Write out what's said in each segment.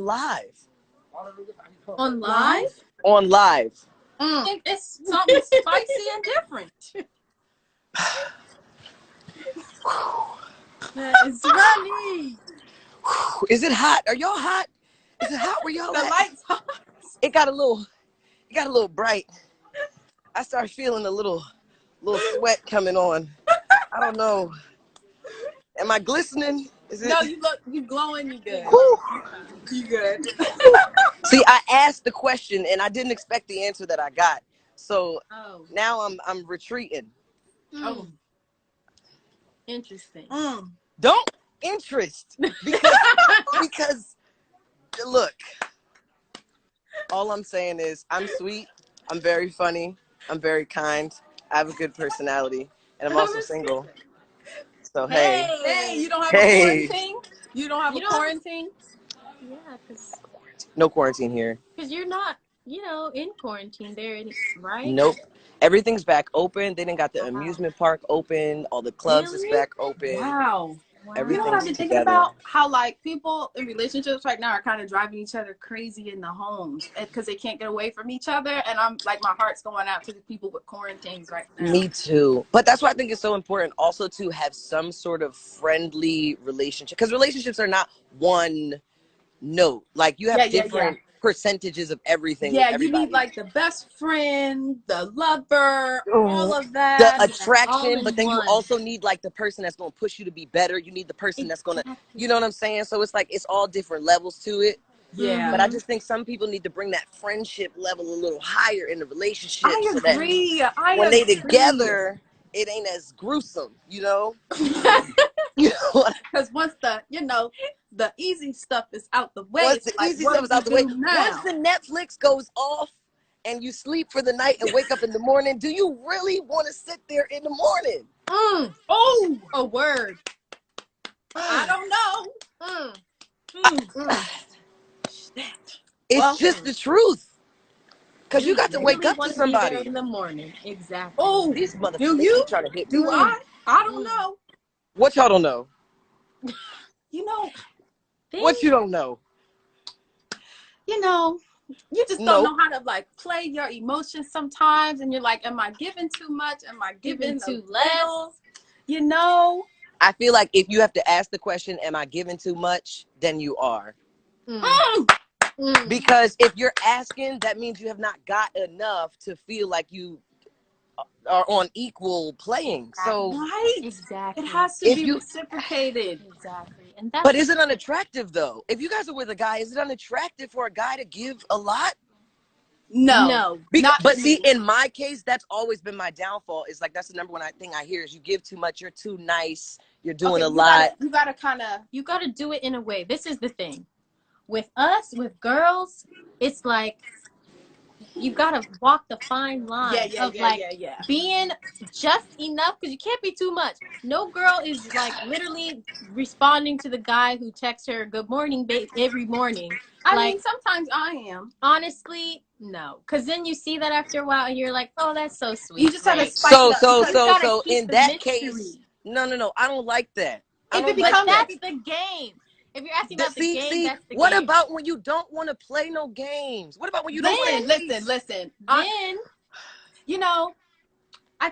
live. On live? On live. I think it's something spicy and different. It's runny. Is it hot? Are y'all hot? Is it hot where y'all The at? lights hot. It got a little bright. I started feeling a little sweat coming on. I don't know. Am I glistening? Is it? No, you glowing, you good. Whew. You good. See, I asked the question and I didn't expect the answer that I got. So now I'm retreating. Oh. Interesting. Don't interest because look, all I'm saying is I'm sweet, I'm very funny, I'm very kind, I have a good personality, and I'm also single. So hey, you don't have a quarantine? You don't have a quarantine? Yeah, because no quarantine here. Because you're not, in quarantine there, right? Nope. Everything's back open. They didn't got the amusement park open. All the clubs is back open. Wow. Everything's You know what I've been thinking about? How like people in relationships right now are kind of driving each other crazy in the homes because they can't get away from each other. And I'm like, my heart's going out to the people with quarantines right now. Me too. But that's why I think it's so important also to have some sort of friendly relationship, because relationships are not one note. Like you have different percentages of everything. Yeah, you need like the best friend, the lover, all of that. The attraction, but then you also need like the person that's going to push you to be better. You need the person that's going to, you know what I'm saying? So it's like, it's all different levels to it. Yeah. But I just think some people need to bring that friendship level a little higher in the relationship. I agree. When they together, it ain't as gruesome, you know? Because once the easy stuff is out the way. Once the easy stuff is out the way, once the Netflix goes off and you sleep for the night and wake up in the morning, do you really want to sit there in the morning? Oh, a word. I don't know. It's just the truth. Because you got to wake up to somebody. In the morning. Exactly. Oh, these motherfuckers trying to hit me. Do I? I don't know. What y'all don't know? What you don't know? You just don't know how to like play your emotions sometimes, and you're like, am I giving too much? Am I giving too less? I feel like if you have to ask the question, am I giving too much? Then you are. Because if you're asking, that means you have not got enough to feel like you are on equal playing. So exactly, it has to be reciprocated. Exactly. But is it unattractive though? If you guys are with a guy, is it unattractive for a guy to give a lot? No. But see, in my case, that's always been my downfall. Is like that's the number one thing I hear is you give too much, you're too nice, you're doing a lot. You gotta do it in a way. This is the thing. With us, with girls, it's like you gotta walk the fine line of being just enough, because you can't be too much. No girl is like literally responding to the guy who texts her good morning babe every morning. I mean, sometimes I am. Honestly, no, because then you see that after a while and you're like, oh, that's so sweet. You just have to spice it up. So in that case, no, I don't like that. But that's the game. If you're asking about the game, that's the game. What about when you don't want to play no games? What about when you don't want to listen. I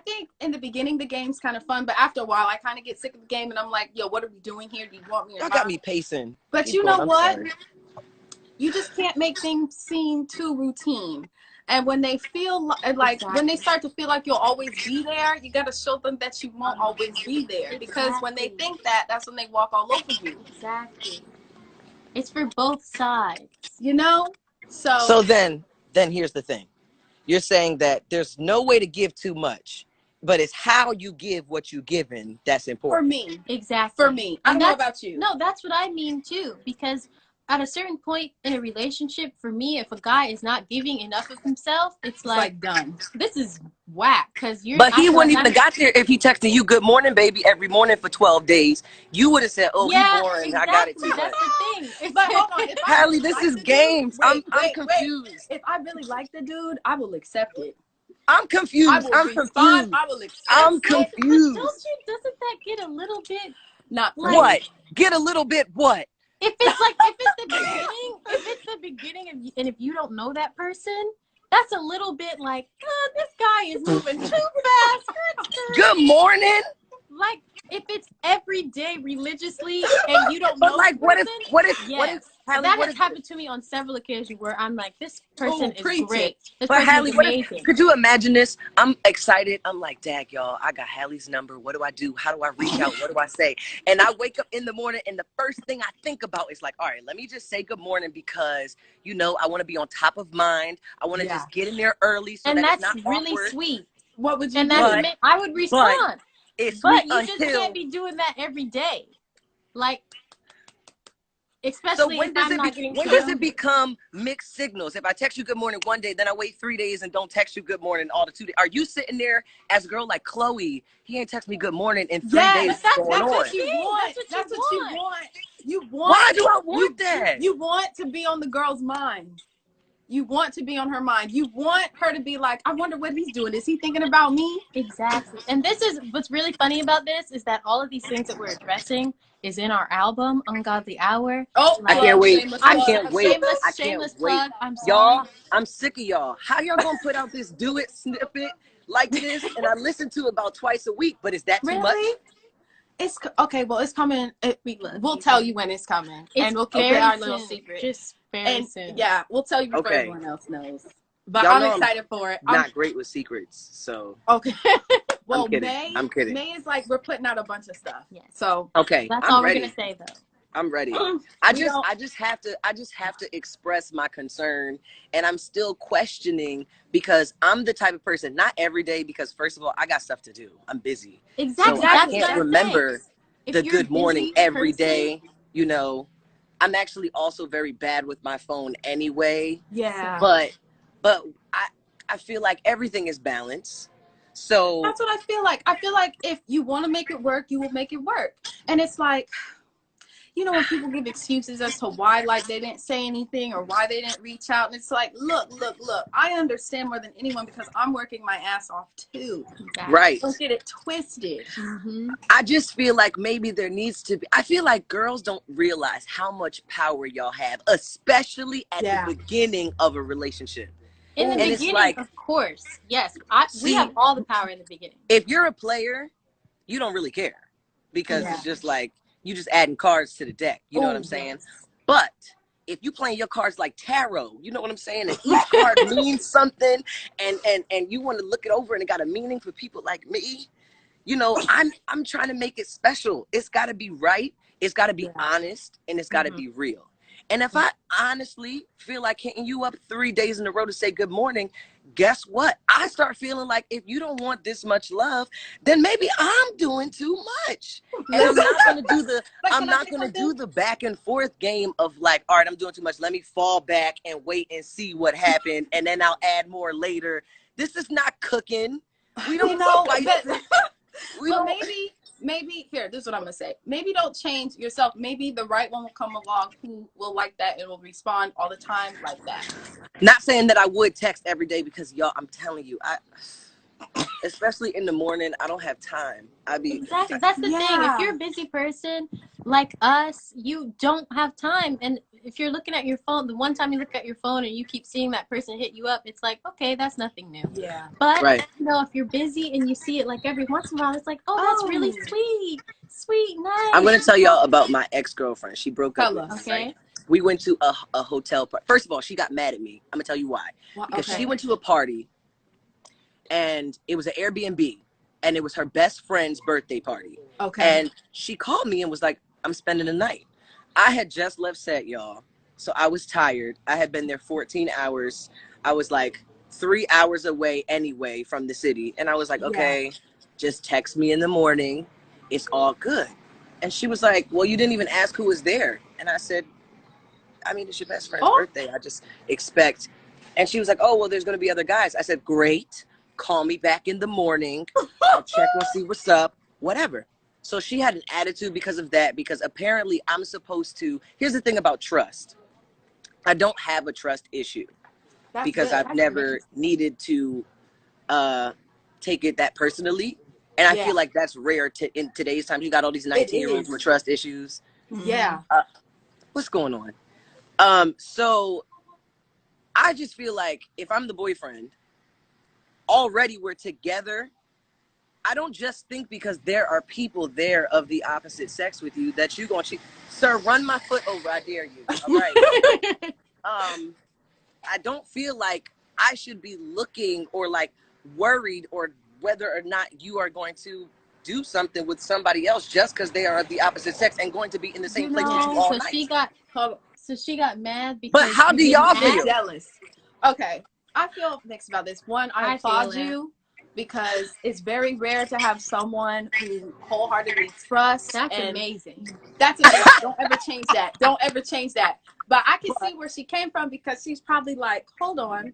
think in the beginning the game's kind of fun, but after a while I kind of get sick of the game and I'm like, yo, what are we doing here? Do you want me or not? Y'all got me pacing. But you know what? You just can't make things seem too routine. And when they feel like when they start to feel like you'll always be there, you got to show them that you won't always be there. Because when they think that, that's when they walk all over you. Exactly. It's for both sides. So then here's the thing. You're saying that there's no way to give too much, but it's how you give what you're given that's important. For me. Exactly. For me. I don't know about you. No, that's what I mean too. Because at a certain point in a relationship, for me, if a guy is not giving enough of himself, it's like done. This is whack. But he wouldn't even have got there if he texted you good morning, baby, every morning for 12 days. You would have said, oh, he's boring. Exactly. I got it too much. That's the thing. But hold on. Halle, this is games. I'm confused. If I really like the dude, I will accept it. I'm confused. I'm confused. I will accept I'm confused. Doesn't that get a little bit... What? Get a little bit what? if it's the beginning and if you don't know that person, that's a little bit like, oh, this guy is moving too fast. Good morning. Like, if it's every day religiously and you don't know, like, what if Halle, that has happened to me on several occasions where I'm like, this person is great. This but person Halle, is amazing. could you imagine this? I'm excited. I'm like, dag, y'all, I got Halle's number. What do I do? How do I reach out? What do I say? And I wake up in the morning and the first thing I think about is like, all right, let me just say good morning because, you know, I want to be on top of mind. I want to just get in there early so and that that's it's not really awkward. Sweet. What would you and do? That's I would respond. But you just can't be doing that every day. Like, especially when does it become mixed signals? If I text you good morning one day, then I wait 3 days and don't text you good morning all the 2 days. Are you sitting there as a girl like Chloe? He ain't text me good morning in 3 days. That's what you want. That's what you want. You want. Why do I want that? You want to be on the girl's mind. You want to be on her mind. You want her to be like, I wonder what he's doing. Is he thinking about me? Exactly. And this is what's really funny about this is that all of these things that we're addressing is in our album, Ungodly Hour. Oh, I can't wait. I can't wait. Shameless plug. I'm sorry. Y'all, I'm sick of y'all. How y'all gonna put out this do it snippet like this? And I listen to it about twice a week, but is that too much? It's okay. Well, it's coming. We'll tell you when it's coming, and we'll keep it our little secret. Just very soon. Yeah, we'll tell you before everyone else knows. But I'm excited for it. I'm not great with secrets, so okay. Well, I'm kidding. May is like we're putting out a bunch of stuff. Yeah. So okay, that's all we're gonna say though. I'm ready. I just have to express my concern, and I'm still questioning because I'm the type of person, not every day, because first of all, I got stuff to do. I'm busy. Exactly. So I can't remember the good morning every day. You know, I'm actually also very bad with my phone anyway. Yeah. But I feel like everything is balanced. So that's what I feel like. I feel like if you want to make it work, you will make it work. And it's like, you know, when people give excuses as to why, like, they didn't say anything or why they didn't reach out. And it's like, look, I understand more than anyone because I'm working my ass off too. Right. Don't get it twisted. Mm-hmm. I just feel like maybe there needs to be, I feel like girls don't realize how much power y'all have, especially at the beginning of a relationship. In the beginning, of course. Yes. We have all the power in the beginning. If you're a player, you don't really care because it's just like, you just adding cards to the deck. You know what I'm saying? Yes. But if you playing your cards like tarot, you know what I'm saying? And each card means something and you want to look it over and it got a meaning for people like me. You know, I'm trying to make it special. It's got to be right. It's got to be honest and it's got to be real. And if I honestly feel like hitting you up 3 days in a row to say good morning, guess what? I start feeling like if you don't want this much love, then maybe I'm doing too much. And I'm not going to do the I'm not going to do the back and forth game of like, all right, I'm doing too much. Let me fall back and wait and see what happened. And then I'll add more later. This is not cooking. We don't know. Maybe here, this is what I'm gonna say. Maybe don't change yourself. Maybe the right one will come along who will like that and will respond all the time like that. Not saying that I would text every day because y'all, I'm telling you, especially in the morning, I don't have time. Exactly. That's the thing. If you're a busy person like us, you don't have time. And if you're looking at your phone, the one time you look at your phone and you keep seeing that person hit you up, it's like, okay, that's nothing new. Yeah. But you know, if you're busy and you see it like every once in a while, it's like, oh, that's really sweet, nice. I'm gonna tell y'all about my ex-girlfriend. She broke up with me. Okay. Right? We went to a hotel party. First of all, she got mad at me. I'm gonna tell you why. Because she went to a party and it was an Airbnb and it was her best friend's birthday party. Okay. And she called me and was like, I'm spending the night. I had just left set, y'all. So I was tired. I had been there 14 hours. I was like 3 hours away anyway from the city. And I was like, okay, just text me in the morning. It's all good. And she was like, well, you didn't even ask who was there. And I said, I mean, it's your best friend's birthday. I just expect. And she was like, oh, well, there's going to be other guys. I said, great. Call me back in the morning. I'll check and see what's up, whatever. So she had an attitude because of that, because apparently I'm supposed to. Here's the thing about trust. I don't have a trust issue because I've never needed to take it that personally. And I feel like that's rare in today's time. You got all these 19-year-olds with trust issues. Yeah. What's going on? So I just feel like if I'm the boyfriend, already we're together. I don't just think because there are people there of the opposite sex with you that you're going to cheat. Sir, run my foot over. I dare you. All right. I don't feel like I should be looking or like worried or whether or not you are going to do something with somebody else just because they are of the opposite sex and going to be in the same place with you all night. So she got mad because. But how do y'all feel? Jealous. Okay, I feel mixed about this. One, I applaud you because it's very rare to have someone who wholeheartedly trusts. That's amazing. That's amazing. Don't ever change that. Don't ever change that. But I can see where she came from because she's probably like, hold on,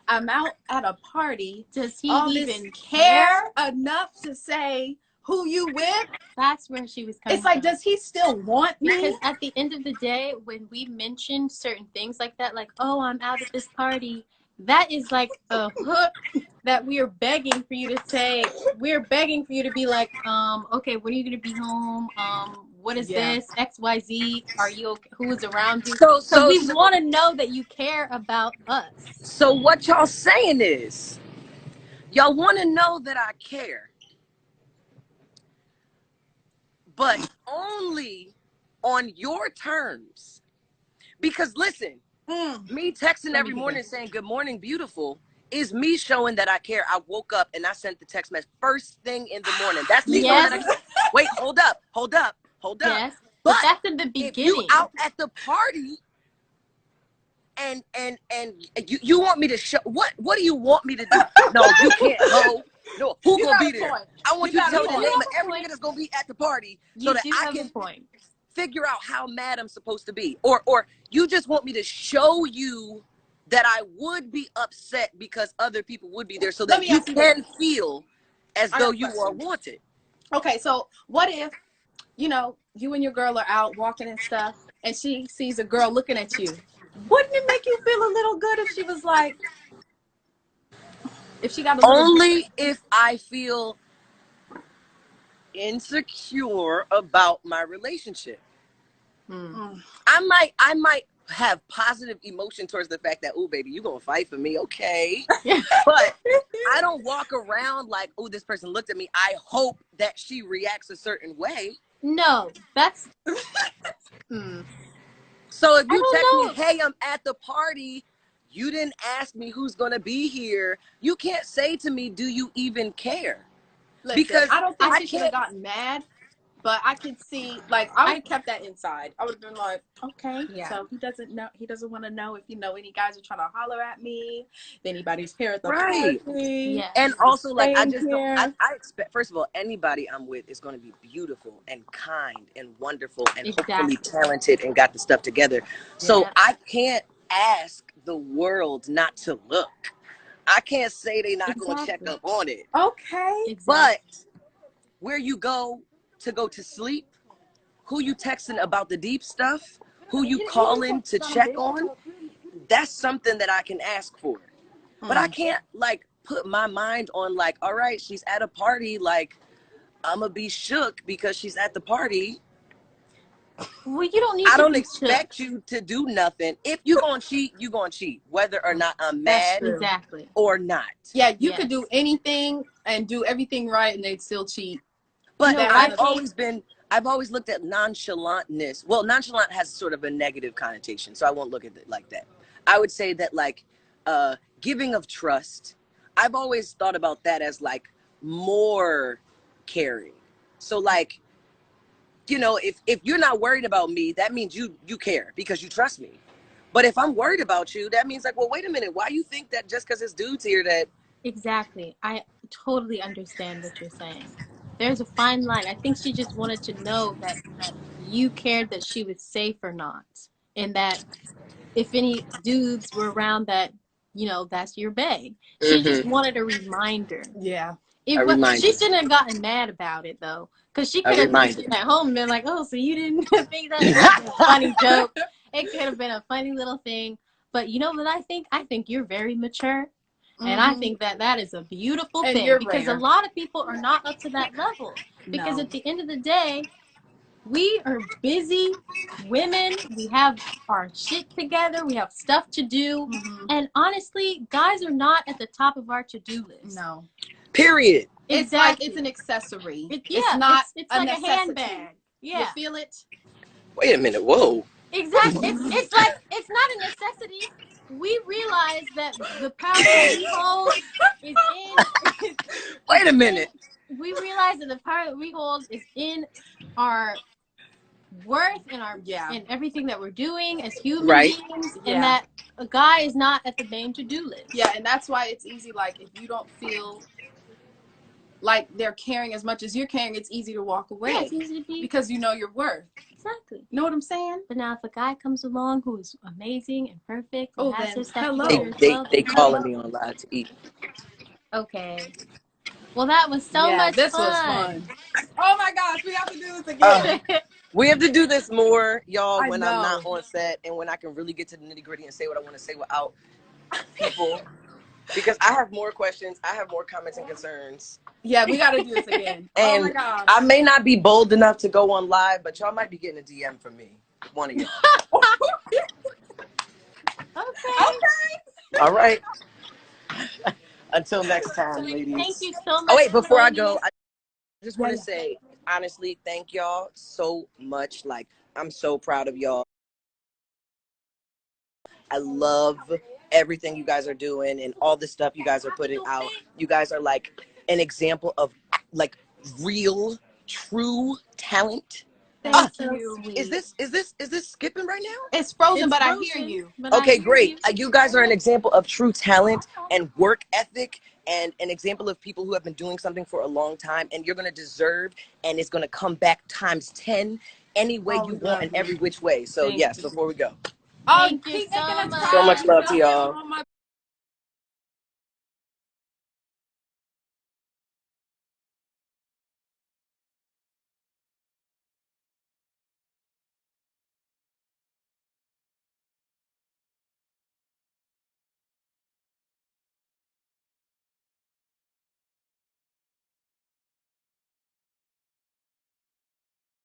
I'm out at a party. Does he even care enough to say who you with? That's where she was coming It's like, from. does he still want me? Because at the end of the day, when we mention certain things like that, like, oh, I'm out at this party, that is like a hook that we are begging for you to say. We're begging for you to be like, okay, when are you going to be home? What is this? XYZ? Are you okay? Who is around you? So we want to know that you care about us. So what y'all saying is, y'all want to know that I care, but only on your terms. Because listen, me texting every morning saying good morning, beautiful, is me showing that I care. I woke up and I sent the text message first thing in the morning. That's me showing that I care. Wait, hold up. Yes, but that's in the beginning. If you out at the party and you want me to show what do you want me to do? No, you can't go. No, who gonna be there? I want you to tell the name of everyone that's gonna be at the party so that I can figure out how mad I'm supposed to be. Or you just want me to show you that I would be upset because other people would be there so that you can feel as though you are wanted. Okay, so what if, you know, you and your girl are out walking and stuff, and she sees a girl looking at you? Wouldn't it make you feel a little good if she was like, if she got a little only if I feel insecure about my relationship. I might have positive emotion towards the fact that, oh baby, you gonna fight for me, okay? But I don't walk around like, oh, this person looked at me, I hope that she reacts a certain way. No, that's So if you text me, hey, I'm at the party, you didn't ask me who's gonna be here, you can't say to me, do you even care? Listen, because I don't think she should have gotten mad, but I could see, like, I would have kept that inside. I would have been like, okay, so he doesn't know, he doesn't want to know if, you know, any guys are trying to holler at me, if anybody's here at the party. Yeah. And also, like, I just don't, I expect, first of all, anybody I'm with is going to be beautiful and kind and wonderful and hopefully talented and got the stuff together. So I can't ask the world not to look. I can't say they're not going to check up on it. Okay. But where you go to sleep, who you texting about the deep stuff, who you calling to check on, that's something that I can ask for. But I can't, like, put my mind on, like, all right, she's at a party, like, I'm going to be shook because she's at the party. Well, you don't need I don't expect you to do nothing. If you're going to cheat, you're going to cheat, whether or not I'm mad or not. Yeah, you could do anything and do everything right and they'd still cheat. But I've always looked at nonchalantness. Well, nonchalant has sort of a negative connotation, so I won't look at it like that. I would say that, like, giving of trust, I've always thought about that as, like, more caring. So, like, you know, if you're not worried about me, that means you care because you trust me. But if I'm worried about you, that means, like, well, wait a minute, why you think that just because it's dudes here that... Exactly. I totally understand what you're saying. There's a fine line. I think she just wanted to know that you cared that she was safe or not. And that if any dudes were around that, you know, that's your bae. She just wanted a reminder. Yeah. She shouldn't have gotten mad about it, though. Because she could have been at home and been like, oh, so you didn't think that was a funny joke. It could have been a funny little thing. But you know what I think? I think you're very mature. And I think that that is a beautiful thing because a lot of people are not up to that level. Because at the end of the day, we are busy women. We have our shit together. We have stuff to do. And honestly, guys are not at the top of our to-do list. No. Period. It's like it's an accessory. It's not it's a like necessity. a handbag. Yeah. You feel it? Wait a minute. Whoa. Exactly. It's like it's not a necessity. We realize that the power we hold is in. Wait a minute. We realize that the power that we hold is in our worth and our and everything that we're doing as human beings, and that a guy is not at the main to-do list. Yeah, and that's why it's easy. Like if you don't feel like they're caring as much as you're caring, it's easy to walk away. Yeah, it's easy to be because you know your worth. Exactly. You know what I'm saying? But now if a guy comes along who is amazing and perfect, and has his stuff hello. together, They calling me on live to eat. Okay. Well, that was so much this fun. was fun. Oh my gosh, we have to do this again. We have to do this more, y'all, when I'm not on set and when I can really get to the nitty gritty and say what I want to say without people. Because I have more questions, I have more comments and concerns. Yeah, we got to do this again. And oh my gosh. I may not be bold enough to go on live, but y'all might be getting a DM from me. One of y'all. Okay. All right. Until next time, ladies. Thank you so much. Oh, wait, before I go, I just want to say, honestly, thank y'all so much. Like, I'm so proud of y'all. I love everything you guys are doing and all the stuff you guys are putting out. You guys are like an example of like real, true talent. Thank you. Is this skipping right now? It's frozen, but I hear you. Okay, great. You guys are an example of true talent and work ethic and an example of people who have been doing something for a long time, and you're going to deserve, and it's going to come back times 10 any way you want and every which way. So yes, before we go. Thank you so much. So much love to y'all.